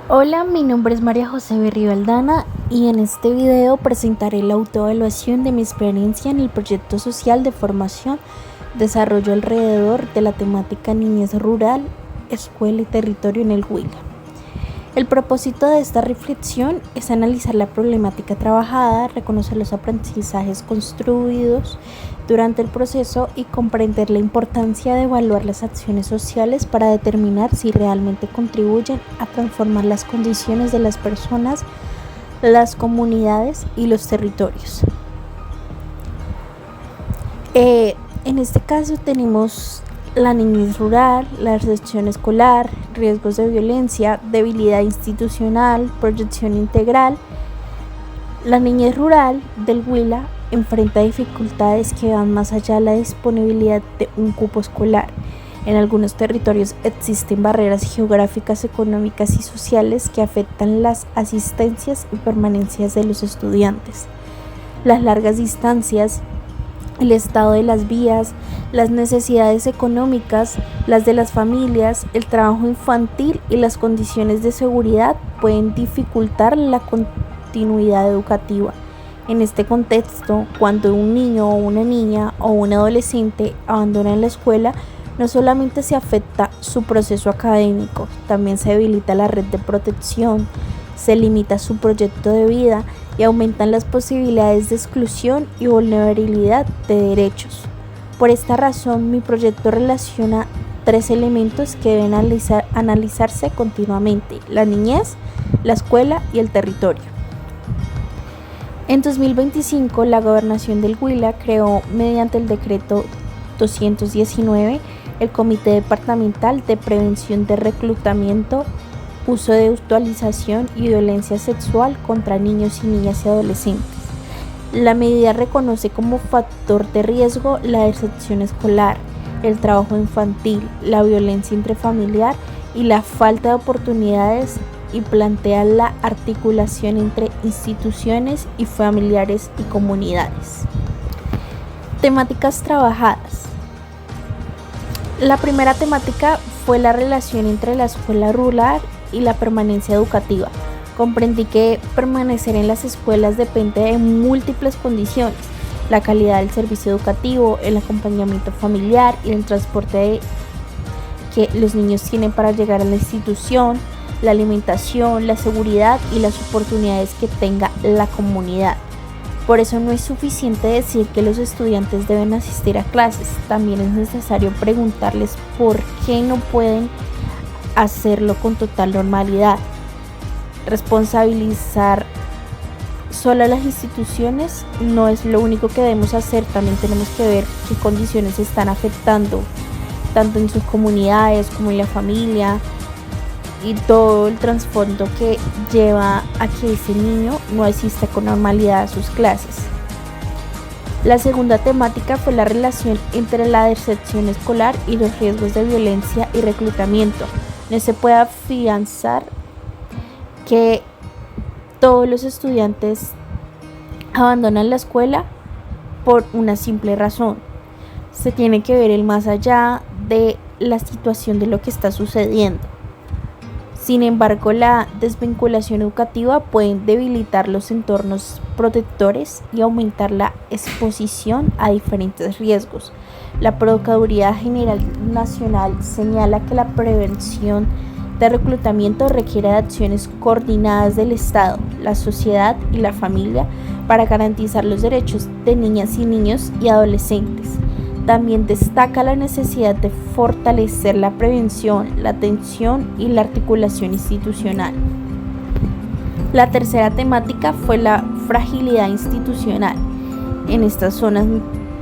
Hola, mi nombre es María José Berrío Aldana y en este video presentaré la autoevaluación de mi experiencia en el proyecto social de formación desarrollo alrededor de la temática niñez rural, escuela y territorio en el Huila. El propósito de esta reflexión es analizar la problemática trabajada, reconocer los aprendizajes construidos durante el proceso y comprender la importancia de evaluar las acciones sociales para determinar si realmente contribuyen a transformar las condiciones de las personas, las comunidades y los territorios. En este caso tenemos la niñez rural, la deserción escolar, riesgos de violencia, debilidad institucional, proyección integral. La niñez rural del Huila enfrenta dificultades que van más allá de la disponibilidad de un cupo escolar. En algunos territorios existen barreras geográficas, económicas y sociales que afectan las asistencias y permanencias de los estudiantes. Las largas distancias, el estado de las vías, las necesidades económicas, las de las familias, el trabajo infantil y las condiciones de seguridad pueden dificultar la continuidad educativa. En este contexto, cuando un niño o una niña o un adolescente abandonan la escuela, no solamente se afecta su proceso académico, también se debilita la red de protección, se limita su proyecto de vida y aumentan las posibilidades de exclusión y vulnerabilidad de derechos. Por esta razón, mi proyecto relaciona tres elementos que deben analizarse continuamente: la niñez, la escuela y el territorio. En 2025, la Gobernación del Huila creó, mediante el decreto 219, el Comité Departamental de Prevención de Reclutamiento, Uso de Autorización y Violencia Sexual contra Niños y Niñas y Adolescentes. La medida reconoce como factor de riesgo la deserción escolar, el trabajo infantil, la violencia intrafamiliar y la falta de oportunidades y plantea la articulación entre instituciones y familiares y comunidades. Temáticas trabajadas. La primera temática fue la relación entre la escuela rural y la permanencia educativa. Comprendí que permanecer en las escuelas depende de múltiples condiciones: la calidad del servicio educativo, el acompañamiento familiar y el transporte que los niños tienen para llegar a la institución, la alimentación, la seguridad y las oportunidades que tenga la comunidad. Por eso no es suficiente decir que los estudiantes deben asistir a clases, también es necesario preguntarles por qué no pueden hacerlo con total normalidad. Responsabilizar solo a las instituciones no es lo único que debemos hacer, también tenemos que ver qué condiciones están afectando, tanto en sus comunidades como en la familia, y todo el trasfondo que lleva a que ese niño no asista con normalidad a sus clases. La segunda temática fue la relación entre la deserción escolar y los riesgos de violencia y reclutamiento. No se puede afianzar que todos los estudiantes abandonan la escuela por una simple razón. Se tiene que ver el más allá de la situación de lo que está sucediendo. Sin embargo, la desvinculación educativa puede debilitar los entornos protectores y aumentar la exposición a diferentes riesgos. La Procuraduría General Nacional señala que la prevención de reclutamiento requiere de acciones coordinadas del Estado, la sociedad y la familia para garantizar los derechos de niñas y niños y adolescentes. También destaca la necesidad de fortalecer la prevención, la atención y la articulación institucional. La tercera temática fue la fragilidad institucional. En estas zonas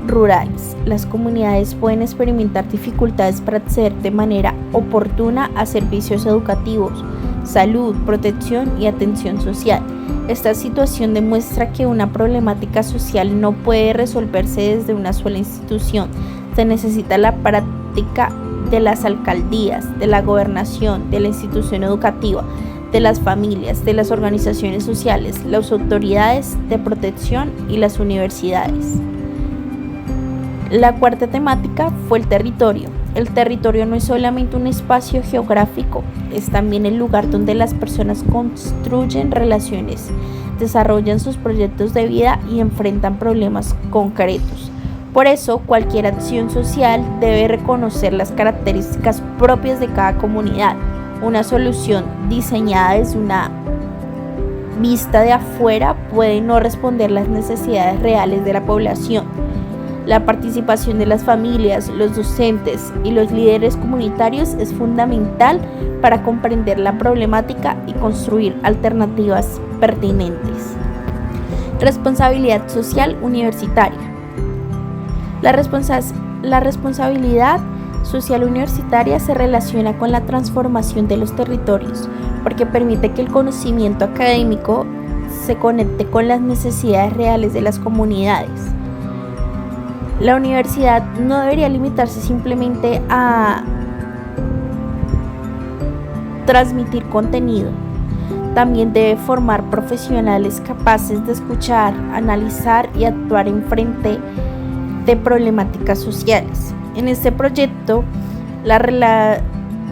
rurales, las comunidades pueden experimentar dificultades para acceder de manera oportuna a servicios educativos, salud, protección y atención social. Esta situación demuestra que una problemática social no puede resolverse desde una sola institución. Se necesita la práctica de las alcaldías, de la gobernación, de la institución educativa, de las familias, de las organizaciones sociales, las autoridades de protección y las universidades. La cuarta temática fue el territorio. El territorio no es solamente un espacio geográfico, es también el lugar donde las personas construyen relaciones, desarrollan sus proyectos de vida y enfrentan problemas concretos. Por eso, cualquier acción social debe reconocer las características propias de cada comunidad. Una solución diseñada desde una vista de afuera puede no responder las necesidades reales de la población. La participación de las familias, los docentes y los líderes comunitarios es fundamental para comprender la problemática y construir alternativas pertinentes. Responsabilidad social universitaria. La responsabilidad social universitaria se relaciona con la transformación de los territorios, porque permite que el conocimiento académico se conecte con las necesidades reales de las comunidades. La universidad no debería limitarse simplemente a transmitir contenido. También debe formar profesionales capaces de escuchar, analizar y actuar en frente de problemáticas sociales. En este proyecto, la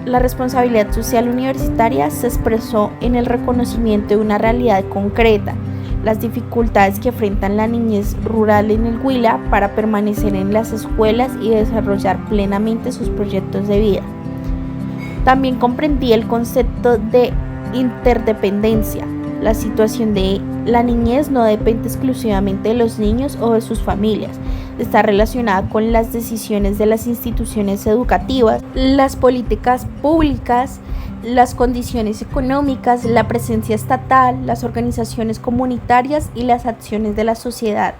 responsabilidad social universitaria se expresó en el reconocimiento de una realidad concreta, las dificultades que enfrentan la niñez rural en el Huila para permanecer en las escuelas y desarrollar plenamente sus proyectos de vida. También comprendí el concepto de interdependencia. La situación de la niñez no depende exclusivamente de los niños o de sus familias. Está relacionada con las decisiones de las instituciones educativas, las políticas públicas, las condiciones económicas, la presencia estatal, las organizaciones comunitarias y las acciones de la sociedad.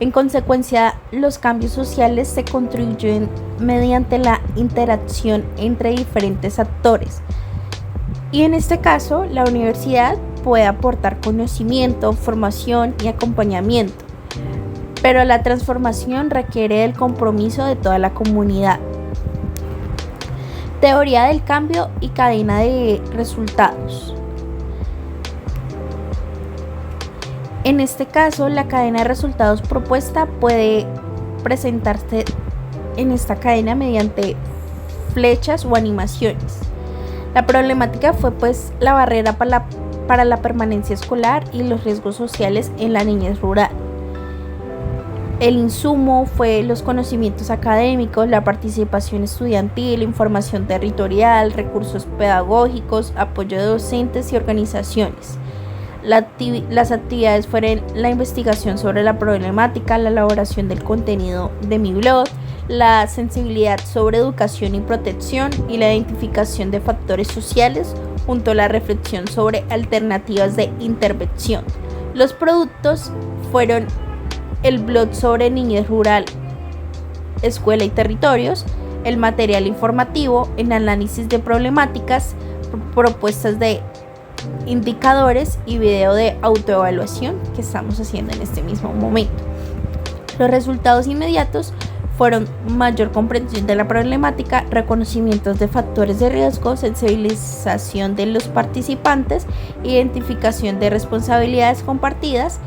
En consecuencia, los cambios sociales se construyen mediante la interacción entre diferentes actores. Y en este caso, la universidad puede aportar conocimiento, formación y acompañamiento. Pero la transformación requiere del compromiso de toda la comunidad. Teoría del cambio y cadena de resultados. En este caso, la cadena de resultados propuesta puede presentarse en esta cadena mediante flechas o animaciones. La problemática fue la barrera para la permanencia escolar y los riesgos sociales en la niñez rural. El insumo fue los conocimientos académicos, la participación estudiantil, información territorial, recursos pedagógicos, apoyo de docentes y organizaciones. Las actividades fueron la investigación sobre la problemática, la elaboración del contenido de mi blog, la sensibilidad sobre educación y protección y la identificación de factores sociales junto a la reflexión sobre alternativas de intervención. Los productos fueron el blog sobre niñez rural, escuela y territorios, el material informativo, el análisis de problemáticas, propuestas de indicadores y video de autoevaluación que estamos haciendo en este mismo momento. Los resultados inmediatos fueron mayor comprensión de la problemática, reconocimientos de factores de riesgo, sensibilización de los participantes, identificación de responsabilidades compartidas.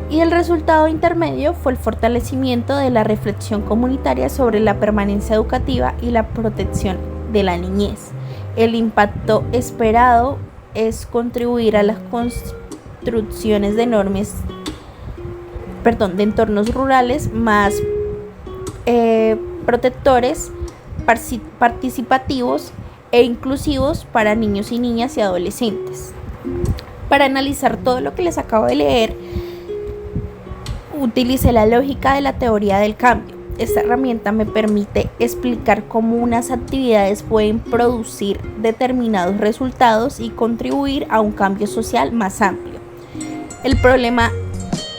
Y el resultado intermedio fue el fortalecimiento de la reflexión comunitaria sobre la permanencia educativa y la protección de la niñez. El impacto esperado es contribuir a las construcciones de entornos rurales más protectores, participativos e inclusivos para niños y niñas y adolescentes. Para analizar todo lo que les acabo de leer, utilicé la lógica de la teoría del cambio. Esta herramienta me permite explicar cómo unas actividades pueden producir determinados resultados y contribuir a un cambio social más amplio. El problema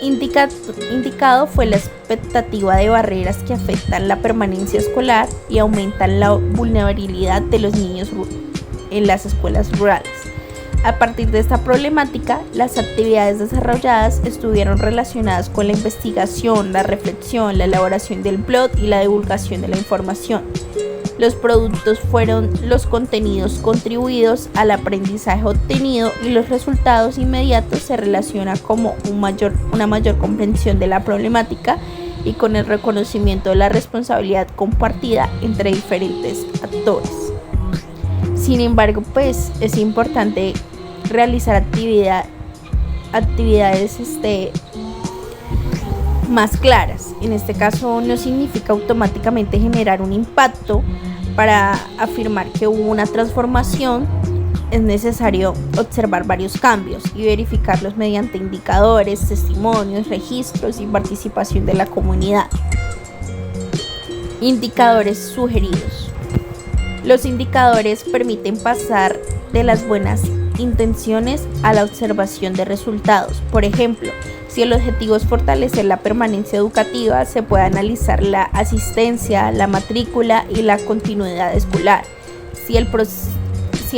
indicado fue la expectativa de barreras que afectan la permanencia escolar y aumentan la vulnerabilidad de los niños en las escuelas rurales. A partir de esta problemática, las actividades desarrolladas estuvieron relacionadas con la investigación, la reflexión, la elaboración del blog y la divulgación de la información. Los productos fueron los contenidos contribuidos al aprendizaje obtenido y los resultados inmediatos se relacionan como una mayor comprensión de la problemática y con el reconocimiento de la responsabilidad compartida entre diferentes actores. Sin embargo, pues es importante realizar actividades más claras. En este caso no significa automáticamente generar un impacto. Para afirmar que hubo una transformación es necesario observar varios cambios y verificarlos mediante indicadores, testimonios, registros y participación de la comunidad. Indicadores sugeridos. Los indicadores permiten pasar de las buenas intenciones a la observación de resultados. Por ejemplo, si el objetivo es fortalecer la permanencia educativa, se puede analizar la asistencia, la matrícula y la continuidad escolar. Si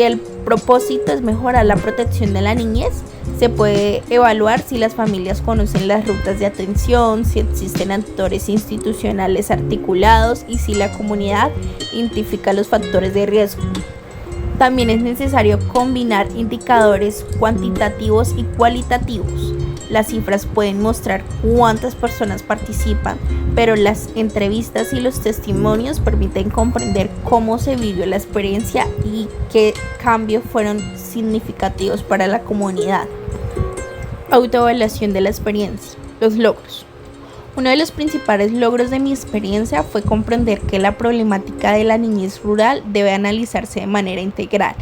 el propósito es mejorar la protección de la niñez, se puede evaluar si las familias conocen las rutas de atención, si existen actores institucionales articulados y si la comunidad identifica los factores de riesgo. También es necesario combinar indicadores cuantitativos y cualitativos. Las cifras pueden mostrar cuántas personas participan, pero las entrevistas y los testimonios permiten comprender cómo se vivió la experiencia y qué cambios fueron significativos para la comunidad. Autoevaluación de la experiencia. Los logros. Uno de los principales logros de mi experiencia fue comprender que la problemática de la niñez rural debe analizarse de manera integral.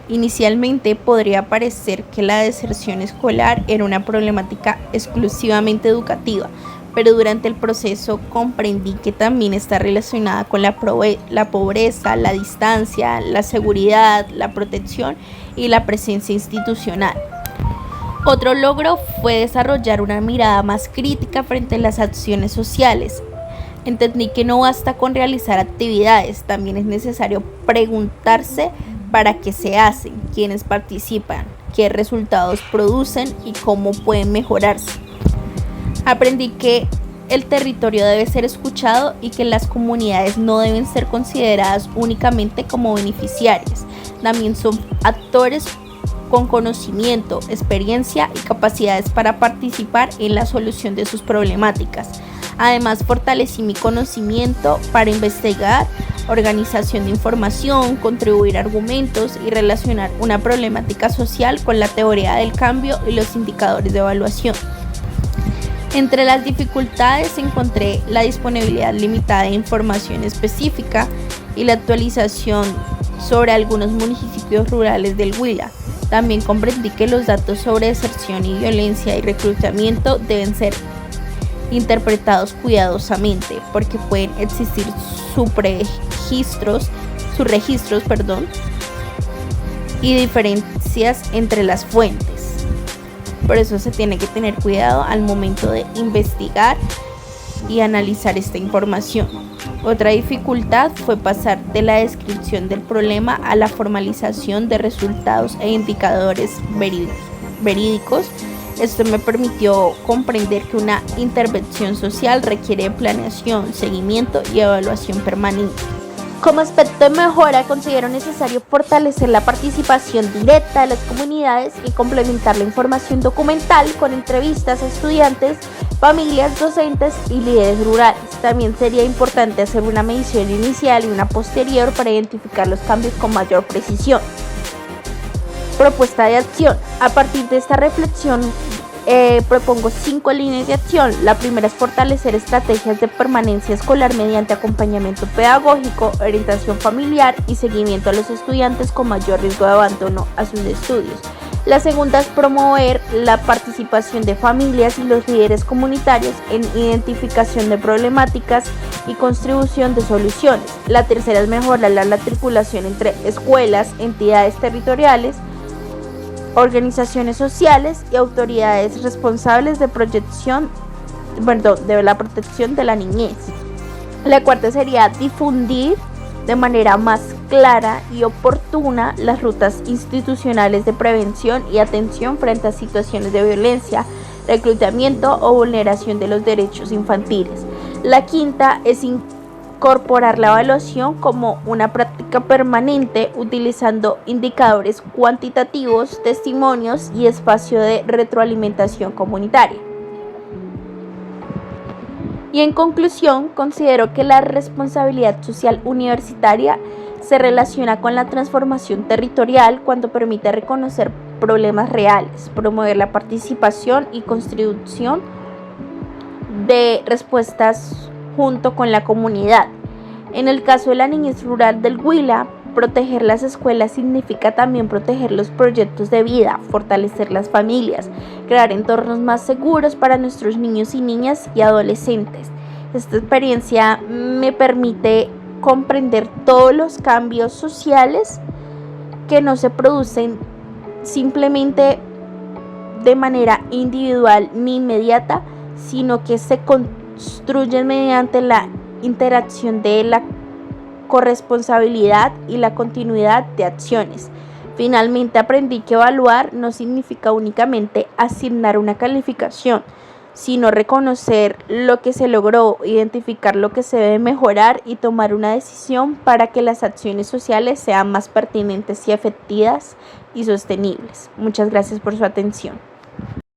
Inicialmente podría parecer que la deserción escolar era una problemática exclusivamente educativa, pero durante el proceso comprendí que también está relacionada con la pobreza, la distancia, la seguridad, la protección y la presencia institucional. Otro logro fue desarrollar una mirada más crítica frente a las acciones sociales. Entendí que no basta con realizar actividades, también es necesario preguntarse para qué se hacen, quiénes participan, qué resultados producen y cómo pueden mejorarse. Aprendí que el territorio debe ser escuchado y que las comunidades no deben ser consideradas únicamente como beneficiarias, también son actores con conocimiento, experiencia y capacidades para participar en la solución de sus problemáticas. Además, fortalecí mi conocimiento para investigar, organización de información, contribuir argumentos y relacionar una problemática social con la teoría del cambio y los indicadores de evaluación. Entre las dificultades encontré la disponibilidad limitada de información específica y la actualización sobre algunos municipios rurales del Huila. También comprendí que los datos sobre deserción y violencia y reclutamiento deben ser interpretados cuidadosamente porque pueden existir subregistros y diferencias entre las fuentes. Por eso se tiene que tener cuidado al momento de investigar y analizar esta información. Otra dificultad fue pasar de la descripción del problema a la formalización de resultados e indicadores verídicos. Esto me permitió comprender que una intervención social requiere planeación, seguimiento y evaluación permanente. Como aspecto de mejora, considero necesario fortalecer la participación directa de las comunidades y complementar la información documental con entrevistas a estudiantes, familias, docentes y líderes rurales. También sería importante hacer una medición inicial y una posterior para identificar los cambios con mayor precisión. Propuesta de acción. A partir de esta reflexión, propongo 5 líneas de acción. La primera es fortalecer estrategias de permanencia escolar mediante acompañamiento pedagógico, orientación familiar y seguimiento a los estudiantes con mayor riesgo de abandono a sus estudios. La segunda es promover la participación de familias y los líderes comunitarios en identificación de problemáticas y contribución de soluciones. La tercera es mejorar la articulación entre escuelas, entidades territoriales, organizaciones sociales y autoridades responsables de la protección de la niñez. La cuarta sería difundir de manera más clara y oportuna las rutas institucionales de prevención y atención frente a situaciones de violencia, reclutamiento o vulneración de los derechos infantiles. La quinta es incorporar la evaluación como una práctica permanente utilizando indicadores cuantitativos, testimonios y espacio de retroalimentación comunitaria. Y en conclusión, considero que la responsabilidad social universitaria se relaciona con la transformación territorial cuando permite reconocer problemas reales, promover la participación y construcción de respuestas junto con la comunidad. En el caso de la niñez rural del Huila, proteger las escuelas significa también proteger los proyectos de vida, fortalecer las familias, crear entornos más seguros para nuestros niños y niñas y adolescentes. Esta experiencia me permite comprender todos los cambios sociales que no se producen simplemente de manera individual ni inmediata, sino que se construyen mediante la interacción de la corresponsabilidad y la continuidad de acciones. Finalmente aprendí que evaluar no significa únicamente asignar una calificación, sino reconocer lo que se logró, identificar lo que se debe mejorar y tomar una decisión para que las acciones sociales sean más pertinentes y efectivas y sostenibles. Muchas gracias por su atención.